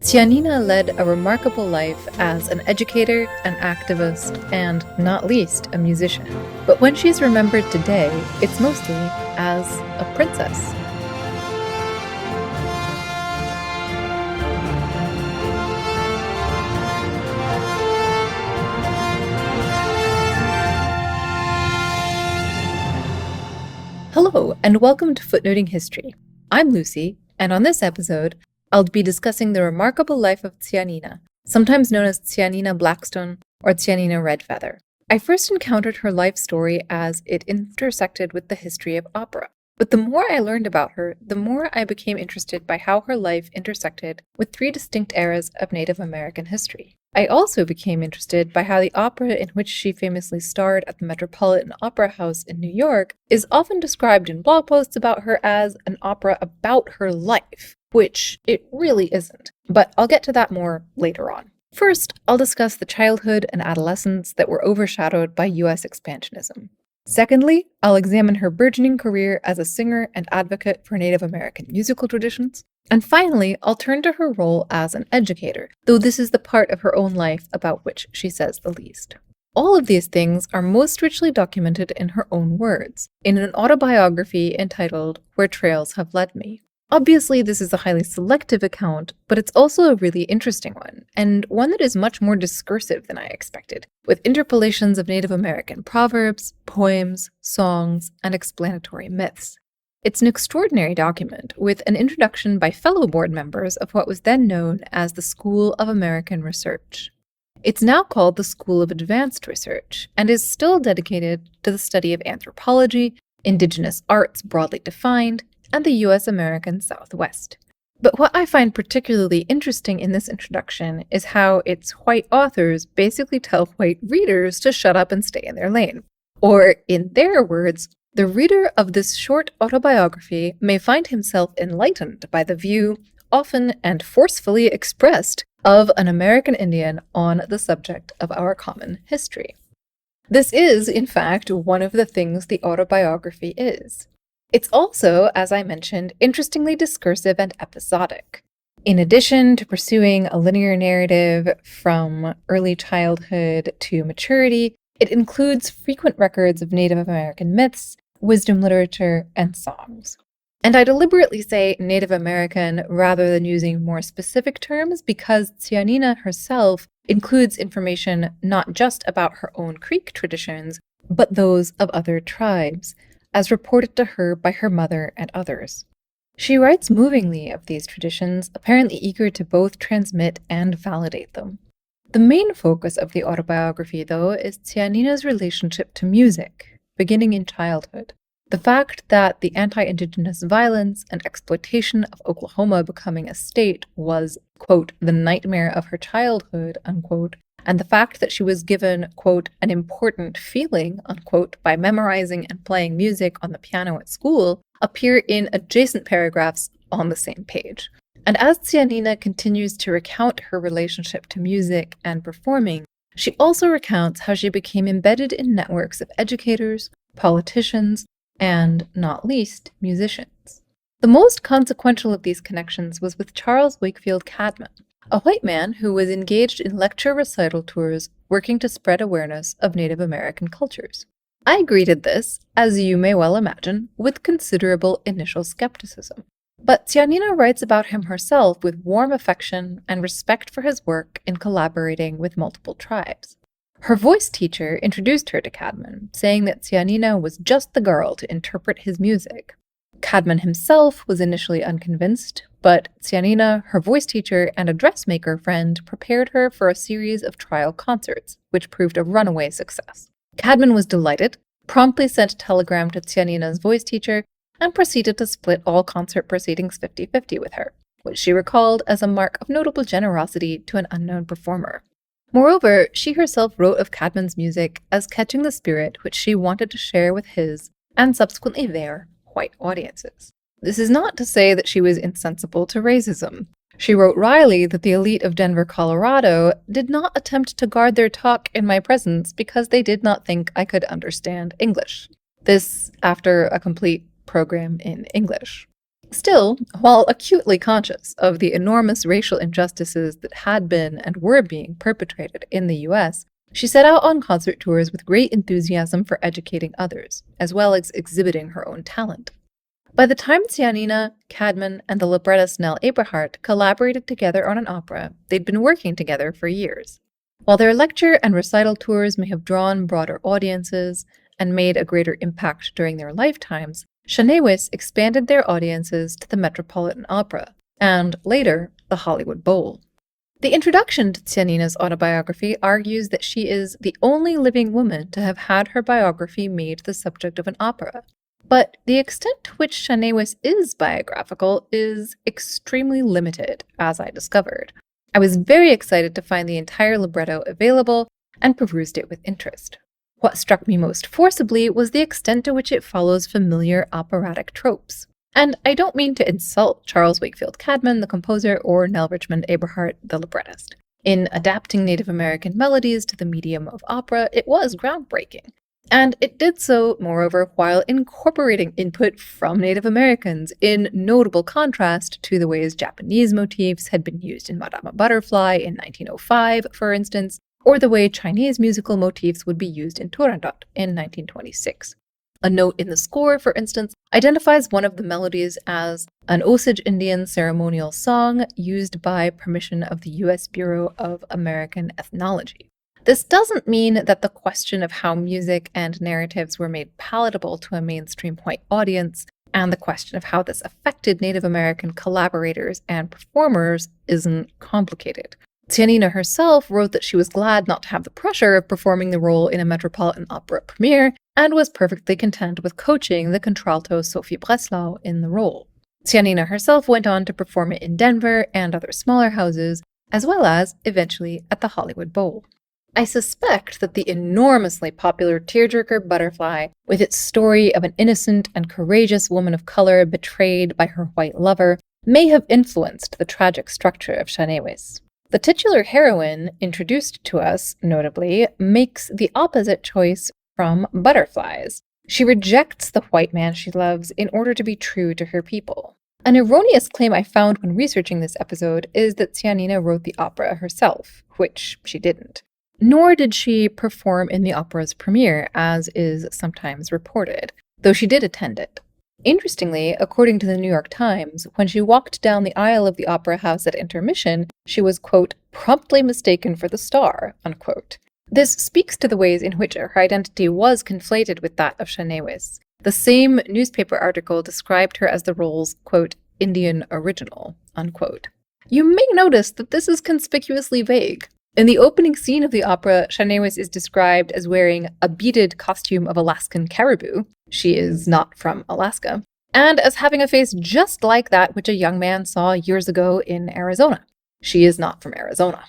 Tsianina led a remarkable life as an educator, an activist, and, not least, a musician. But when she's remembered today, it's mostly as a princess. Hello, and welcome to Footnoting History. I'm Lucy, and on this episode, I'll be discussing the remarkable life of Tsianina, sometimes known as Tsianina Blackstone or Tsianina Redfeather. I first encountered her life story as it intersected with the history of opera. But the more I learned about her, the more I became interested by how her life intersected with three distinct eras of Native American history. I also became interested by how the opera in which she famously starred at the Metropolitan Opera House in New York is often described in blog posts about her as an opera about her life, which it really isn't. But I'll get to that more later on. First, I'll discuss the childhood and adolescence that were overshadowed by US expansionism. Secondly, I'll examine her burgeoning career as a singer and advocate for Native American musical traditions. And finally, I'll turn to her role as an educator, though this is the part of her own life about which she says the least. All of these things are most richly documented in her own words, in an autobiography entitled Where Trails Have Led Me. Obviously, this is a highly selective account, but it's also a really interesting one, and one that is much more discursive than I expected, with interpolations of Native American proverbs, poems, songs, and explanatory myths. It's an extraordinary document, with an introduction by fellow board members of what was then known as the School of American Research. It's now called the School of Advanced Research, and is still dedicated to the study of anthropology, indigenous arts broadly defined, and the U.S. American Southwest. But what I find particularly interesting in this introduction is how its white authors basically tell white readers to shut up and stay in their lane. Or, in their words, the reader of this short autobiography may find himself enlightened by the view, often and forcefully expressed, of an American Indian on the subject of our common history. This is, in fact, one of the things the autobiography is. It's also, as I mentioned, interestingly discursive and episodic. In addition to pursuing a linear narrative from early childhood to maturity, it includes frequent records of Native American myths, wisdom literature, and songs. And I deliberately say Native American rather than using more specific terms because Tsianina herself includes information not just about her own Creek traditions, but those of other tribes, as reported to her by her mother and others. She writes movingly of these traditions, apparently eager to both transmit and validate them. The main focus of the autobiography, though, is Tsianina's relationship to music, beginning in childhood. The fact that the anti-Indigenous violence and exploitation of Oklahoma becoming a state was, quote, the nightmare of her childhood, unquote, and the fact that she was given, quote, an important feeling, unquote, by memorizing and playing music on the piano at school, appear in adjacent paragraphs on the same page. And as Tsianina continues to recount her relationship to music and performing, she also recounts how she became embedded in networks of educators, politicians, and, not least, musicians. The most consequential of these connections was with Charles Wakefield Cadman, a white man who was engaged in lecture recital tours working to spread awareness of Native American cultures. I greeted this, as you may well imagine, with considerable initial skepticism. But Tsianina writes about him herself with warm affection and respect for his work in collaborating with multiple tribes. Her voice teacher introduced her to Cadman, saying that Tsianina was just the girl to interpret his music. Cadman himself was initially unconvinced, but Tsianina, her voice teacher, and a dressmaker friend prepared her for a series of trial concerts, which proved a runaway success. Cadman was delighted, promptly sent a telegram to Tsianina's voice teacher, and proceeded to split all concert proceedings 50-50 with her, which she recalled as a mark of notable generosity to an unknown performer. Moreover, she herself wrote of Cadman's music as catching the spirit which she wanted to share with his, and subsequently their, white audiences. This is not to say that she was insensible to racism. She wrote Riley that the elite of Denver, Colorado, did not attempt to guard their talk in my presence because they did not think I could understand English. This after a complete program in English. Still, while acutely conscious of the enormous racial injustices that had been and were being perpetrated in the US, she set out on concert tours with great enthusiasm for educating others, as well as exhibiting her own talent. By the time Tsianina, Cadman, and the librettist Nell Eberhardt collaborated together on an opera, they'd been working together for years. While their lecture and recital tours may have drawn broader audiences and made a greater impact during their lifetimes, Chanewis expanded their audiences to the Metropolitan Opera, and later, the Hollywood Bowl. The introduction to Tsianina's autobiography argues that she is the only living woman to have had her biography made the subject of an opera. But the extent to which Chanewis is biographical is extremely limited, as I discovered. I was very excited to find the entire libretto available and perused it with interest. What struck me most forcibly was the extent to which it follows familiar operatic tropes. And I don't mean to insult Charles Wakefield Cadman, the composer, or Nell Richmond Eberhardt, the librettist. In adapting Native American melodies to the medium of opera, it was groundbreaking. And it did so, moreover, while incorporating input from Native Americans, in notable contrast to the ways Japanese motifs had been used in Madama Butterfly in 1905, for instance, or the way Chinese musical motifs would be used in Turandot in 1926. A note in the score, for instance, identifies one of the melodies as an Osage Indian ceremonial song used by permission of the U.S. Bureau of American Ethnology. This doesn't mean that the question of how music and narratives were made palatable to a mainstream white audience, and the question of how this affected Native American collaborators and performers isn't complicated. Tsianina herself wrote that she was glad not to have the pressure of performing the role in a Metropolitan Opera premiere, and was perfectly content with coaching the contralto Sophie Breslau in the role. Tsianina herself went on to perform it in Denver and other smaller houses, as well as, eventually, at the Hollywood Bowl. I suspect that the enormously popular tearjerker Butterfly, with its story of an innocent and courageous woman of color betrayed by her white lover, may have influenced the tragic structure of Chanewis. The titular heroine, introduced to us, notably, makes the opposite choice from Butterflies. She rejects the white man she loves in order to be true to her people. An erroneous claim I found when researching this episode is that Tsianina wrote the opera herself, which she didn't. Nor did she perform in the opera's premiere, as is sometimes reported, though she did attend it. Interestingly, according to the New York Times, when she walked down the aisle of the opera house at intermission, she was, quote, promptly mistaken for the star, unquote. This speaks to the ways in which her identity was conflated with that of Chanewis. The same newspaper article described her as the role's, quote, Indian original, unquote. You may notice that this is conspicuously vague. In the opening scene of the opera, Chanewis is described as wearing a beaded costume of Alaskan caribou. She is not from Alaska. And as having a face just like that which a young man saw years ago in Arizona. She is not from Arizona.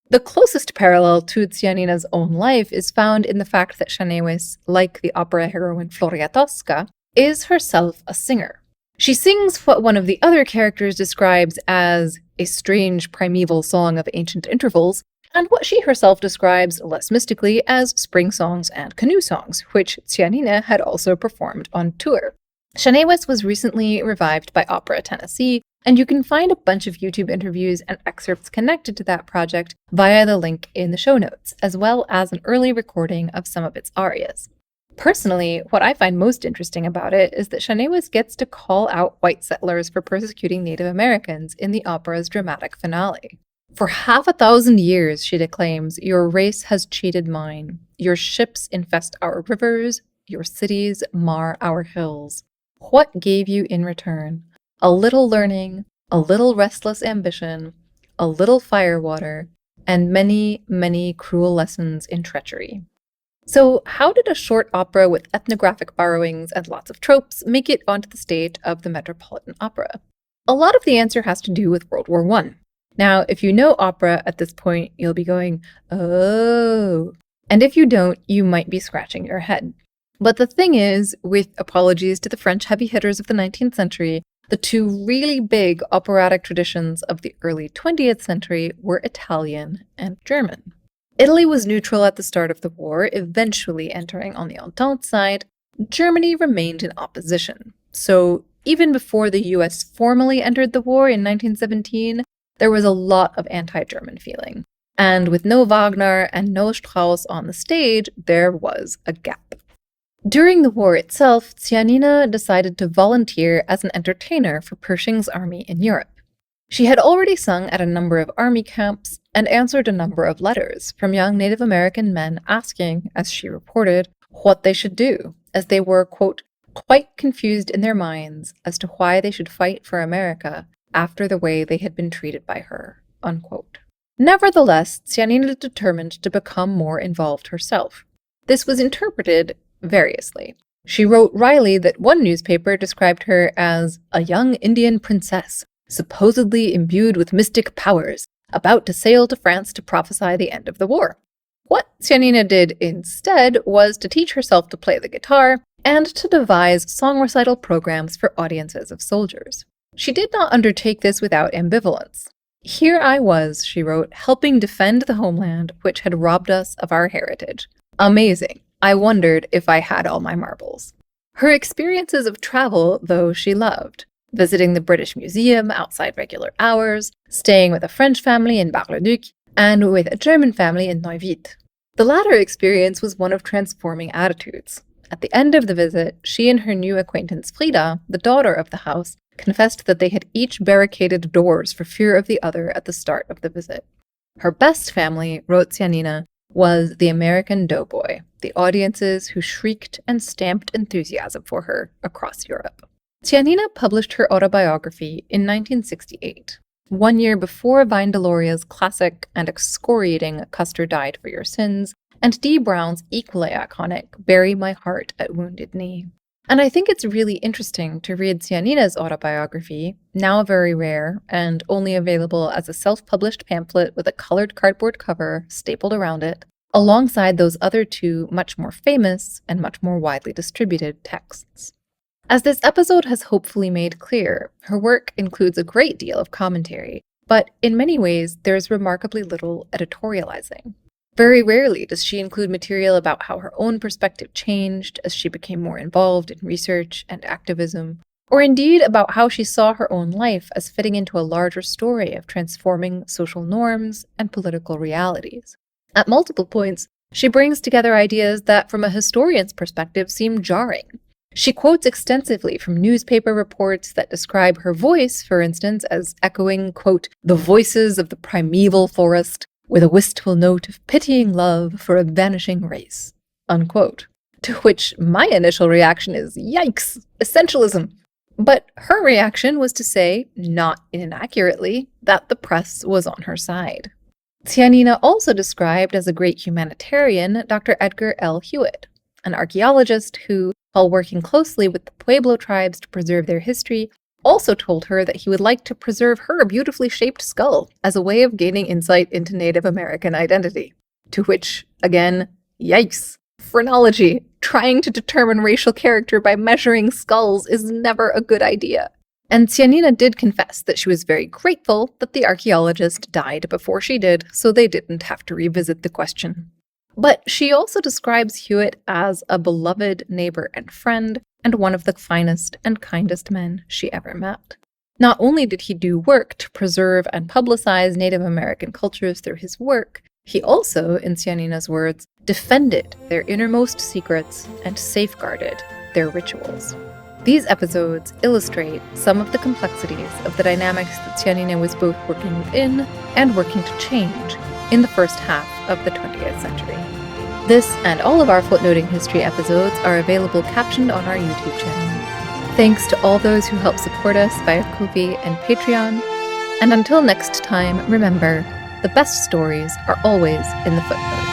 The closest parallel to Tsianina's own life is found in the fact that Chanewis, like the opera heroine Floria Tosca, is herself a singer. She sings what one of the other characters describes as a strange primeval song of ancient intervals, and what she herself describes, less mystically, as spring songs and canoe songs, which Tsianina had also performed on tour. Chanewis was recently revived by Opera Tennessee, and you can find a bunch of YouTube interviews and excerpts connected to that project via the link in the show notes, as well as an early recording of some of its arias. Personally, what I find most interesting about it is that Chanewis gets to call out white settlers for persecuting Native Americans in the opera's dramatic finale. For 500 years, she declaims, your race has cheated mine. Your ships infest our rivers. Your cities mar our hills. What gave you in return? A little learning, a little restless ambition, a little firewater, and many, many cruel lessons in treachery. So how did a short opera with ethnographic borrowings and lots of tropes make it onto the stage of the Metropolitan Opera? A lot of the answer has to do with World War I. Now, if you know opera at this point, you'll be going, oh. And if you don't, you might be scratching your head. But the thing is, with apologies to the French heavy hitters of the 19th century, the two really big operatic traditions of the early 20th century were Italian and German. Italy was neutral at the start of the war, eventually entering on the Entente side. Germany remained in opposition. So even before the US formally entered the war in 1917, there was a lot of anti-German feeling. And with no Wagner and no Strauss on the stage, there was a gap. During the war itself, Tsianina decided to volunteer as an entertainer for Pershing's army in Europe. She had already sung at a number of army camps and answered a number of letters from young Native American men asking, as she reported, what they should do, as they were, quote, quite confused in their minds as to why they should fight for America after the way they had been treated by her, unquote. Nevertheless, Tsianina determined to become more involved herself. This was interpreted variously. She wrote wryly that one newspaper described her as a young Indian princess, supposedly imbued with mystic powers, about to sail to France to prophesy the end of the war. What Tsianina did instead was to teach herself to play the guitar and to devise song recital programs for audiences of soldiers. She did not undertake this without ambivalence. Here I was, she wrote, helping defend the homeland which had robbed us of our heritage. Amazing. I wondered if I had all my marbles. Her experiences of travel, though, she loved. Visiting the British Museum outside regular hours, staying with a French family in Bar-le-Duc, and with a German family in Neuwied. The latter experience was one of transforming attitudes. At the end of the visit, she and her new acquaintance Frida, the daughter of the house, confessed that they had each barricaded doors for fear of the other at the start of the visit. Her best family, wrote Tsianina, was the American doughboy, the audiences who shrieked and stamped enthusiasm for her across Europe. Tsianina published her autobiography in 1968, 1 year before Vine Deloria's classic and excoriating Custer Died for Your Sins, and Dee Brown's equally iconic Bury My Heart at Wounded Knee. And I think it's really interesting to read Tsianina's autobiography, now very rare and only available as a self-published pamphlet with a colored cardboard cover stapled around it, alongside those other two much more famous and much more widely distributed texts. As this episode has hopefully made clear, her work includes a great deal of commentary, but in many ways there is remarkably little editorializing. Very rarely does she include material about how her own perspective changed as she became more involved in research and activism, or indeed about how she saw her own life as fitting into a larger story of transforming social norms and political realities. At multiple points, she brings together ideas that, from a historian's perspective, seem jarring. She quotes extensively from newspaper reports that describe her voice, for instance, as echoing, quote, the voices of the primeval forest, with a wistful note of pitying love for a vanishing race, unquote. To which my initial reaction is, yikes, essentialism. But her reaction was to say, not inaccurately, that the press was on her side. Tsianina also described as a great humanitarian Dr. Edgar L. Hewitt, an archaeologist who, while working closely with the Pueblo tribes to preserve their history, also told her that he would like to preserve her beautifully shaped skull as a way of gaining insight into Native American identity. To which, again, yikes, phrenology, trying to determine racial character by measuring skulls is never a good idea. And Tsianina did confess that she was very grateful that the archaeologist died before she did, so they didn't have to revisit the question. But she also describes Hewitt as a beloved neighbor and friend, and one of the finest and kindest men she ever met. Not only did he do work to preserve and publicize Native American cultures through his work, he also, in Tsianina's words, defended their innermost secrets and safeguarded their rituals. These episodes illustrate some of the complexities of the dynamics that Tsianina was both working within and working to change in the first half of the 20th century. This and all of our Footnoting History episodes are available captioned on our YouTube channel. Thanks to all those who help support us via Ko-fi and Patreon. And until next time, remember, the best stories are always in the footnotes.